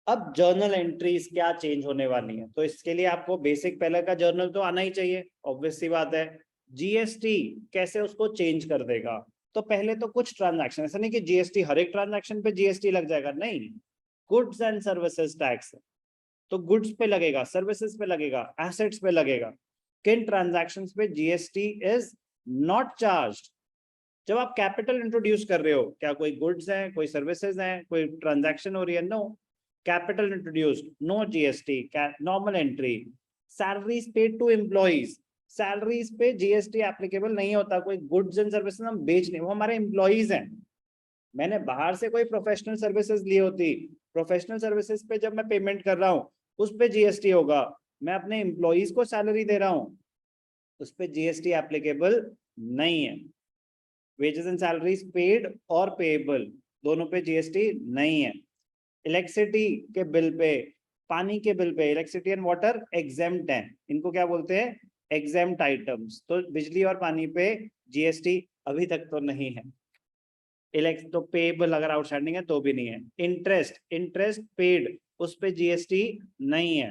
अब journal entries क्या change होने वाली है, तो इसके लिए आपको बेसिक पहले का जर्नल तो आना ही चाहिए, ऑब्वियस सी बात है। जीएसटी कैसे उसको चेंज कर देगा, तो पहले तो कुछ ट्रांजैक्शन, ऐसा नहीं कि जीएसटी हर एक ट्रांजैक्शन पे जीएसटी लग जाएगा, नहीं। गुड्स एंड सर्विसेज टैक्स, तो गुड्स पे लगेगा, सर्विसेज पे लगेगा, एसेट्स पे लगेगा। किन ट्रांजैक्शंस पे जीएसटी इज नॉट चार्ज्ड? जब आप कैपिटल इंट्रोड्यूस कर रहे हो, क्या कोई गुड्स है, कोई सर्विसेज है, कोई ट्रांजैक्शन हो रही है? No. Capital introduced, no GST, normal entry. Salaries paid to employees, salaries पे जीएसटी एप्लीकेबल नहीं होता। कोई गुड्स एंड सर्विसेज हम बेच नहीं, वो हमारे एम्प्लॉइज हैं। मैंने बाहर से कोई प्रोफेशनल सर्विसेज ली होती, प्रोफेशनल सर्विसेज पे जब मैं पेमेंट कर रहा हूँ उस पे जीएसटी होगा। मैं अपने एम्प्लॉइज को सैलरी दे रहा हूँ, उस पे जीएसटी एप्लीकेबल नहीं है। वेजेस एंड सैलरीज पेड और पेएबल दोनों पे जीएसटी नहीं है। इलेक्ट्रिसिटी के बिल पे, पानी के bill pay, electricity and water exempt है, इनको क्या बोलते हैं? Exempt items. तो बिजली और पानी पे जीएसटी अभी तक तो नहीं है। इलेक्ट तो पेएबल अगर आउटस्टैंडिंग है तो भी नहीं है। इंटरेस्ट पेड, उस पे जीएसटी नहीं है।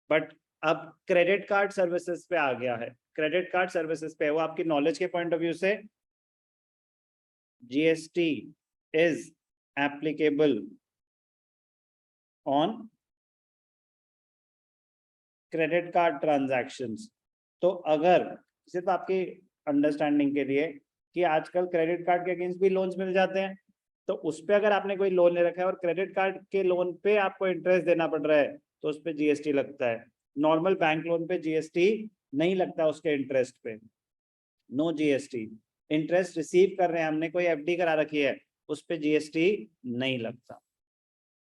बट अब क्रेडिट कार्ड सर्विसेज पे आ गया है। क्रेडिट कार्ड सर्विसेज पे, वो आपकी नॉलेज के पॉइंट ऑफ व्यू से GST is applicable on credit card transactions. तो अगर सिर्फ आपकी अंडरस्टैंडिंग के लिए कि आजकल क्रेडिट कार्ड के अगेंस्ट भी लोन्स मिल जाते हैं, तो उस पे अगर आपने कोई लोन ले रखा है और क्रेडिट कार्ड के लोन पे आपको इंटरेस्ट देना पड़ रहा है तो उस पे जीएसटी लगता है। नॉर्मल बैंक लोन पे जीएसटी नहीं लगता, उसके इंटरेस्ट पे नो जीएसटी। इंटरेस्ट रिसीव कर रहे हैं, हमने कोई एफडी करा रखी है, उस पे जीएसटी नहीं लगता।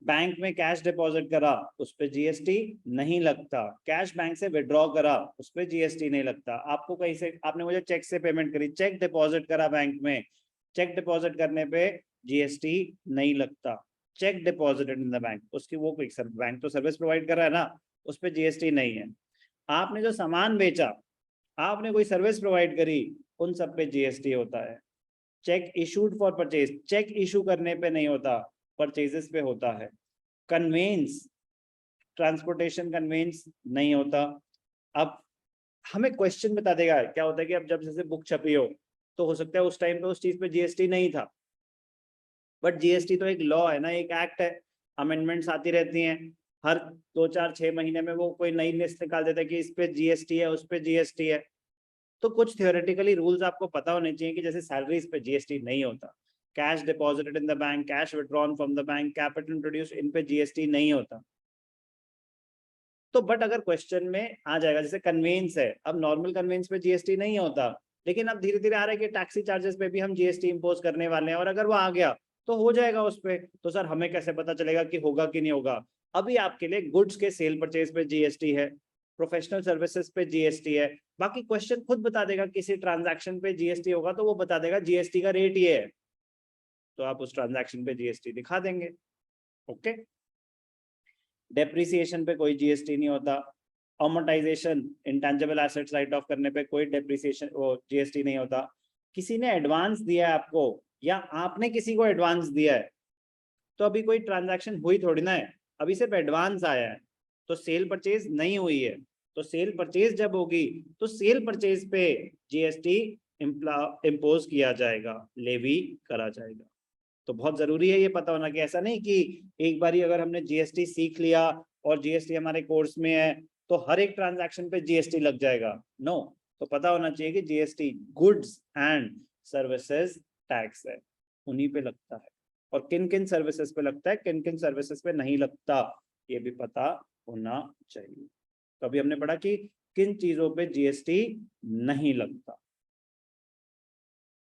बैंक में कैश डिपॉजिट करा, उस पे जीएसटी नहीं लगता। कैश बैंक से विड्रॉ करा, उस पे जीएसटी नहीं लगता। आपको कहीं से, आपने मुझे चेक से पेमेंट करी, चेक डिपॉजिट करा बैंक में, चेक डिपॉजिट करने पे जीएसटी नहीं लगता। Check deposited in the bank, उसकी वो कोई बैंक तो सर्विस प्रोवाइड कर रहा है ना, उस पे जीएसटी नहीं है। आपने जो सामान बेचा, आपने कोई सर्विस प्रोवाइड करी, उन सब पे जीएसटी होता है। Cheque issued for purchase, cheque issue करने पे नहीं होता, परचेजेस पे होता है। कन्वेंस, ट्रांसपोर्टेशन कन्वेंस नहीं होता। अब हमें क्वेश्चन बता देगा क्या होता है कि अब जब जैसे बुक छपी हो तो हो सकता है उस टाइम पे उस चीज पे जीएसटी नहीं था, बट जीएसटी तो एक लॉ है ना, एक एक्ट है, अमेंडमेंट्स आती रहती हैं। हर 2 4 6 महीने में वो कोई नई लिस्ट निकाल देता है कि इस पे जीएसटी है, उस पे जीएसटी है। तो कुछ थियोरेटिकली रूल्स आपको पता होने चाहिए कि जैसे सैलरीज पे जीएसटी नहीं होता, cash deposited in the bank, cash withdrawn from the bank, capital introduce, इन पे जीएसटी नहीं होता। तो बट अगर क्वेश्चन में आ जाएगा जैसे कन्वेंस है, अब नॉर्मल कन्वेंस पे जीएसटी नहीं होता, लेकिन अब धीरे धीरे आ रहा है कि टैक्सी चार्जेस पे भी हम जीएसटी इंपोज करने वाले हैं, और अगर वो आ गया तो हो जाएगा उस पे। तो सर हमें कैसे पता चलेगा कि होगा कि नहीं होगा? अभी आपके लिए गुड्स के सेल परचेज पे जीएसटी है, प्रोफेशनल सर्विसेज पे जीएसटी है। बाकी क्वेश्चन खुद बता देगा, किसी ट्रांजैक्शन पे जीएसटी होगा तो वो बता देगा जीएसटी का रेट ये है, तो आप उस ट्रांजैक्शन पे जीएसटी दिखा देंगे। ओके। डेप्रिसिएशन पे कोई जीएसटी नहीं होता। Amortisation, intangible assets right of करने पे कोई डेप्रिसिएशन वो जीएसटी नहीं होता। किसी ने एडवांस दिया है आपको या आपने किसी को एडवांस दिया है, तो अभी कोई ट्रांजैक्शन हुई थोड़ी ना है, अभी सिर्फ एडवांस आया है, तो सेल परचेज नहीं हुई है। तो सेल परचेज जब होगी तो सेल परचेज पे जीएसटी इम्पोज किया जाएगा, लेवी करा जाएगा। तो बहुत जरूरी है ये पता होना कि ऐसा नहीं कि एक बार ही अगर हमने जीएसटी सीख लिया और जीएसटी हमारे कोर्स में है तो हर एक ट्रांजैक्शन पे जीएसटी लग जाएगा। नो, तो पता होना चाहिए कि GST goods and services tax है, उन्हीं पे लगता है, और किन किन सर्विसेज पे लगता है, किन किन सर्विसेज पे नहीं लगता, ये भी पता होना चाहिए। तो अभी हमने पढ़ा कि किन चीजों पे जीएसटी नहीं लगता।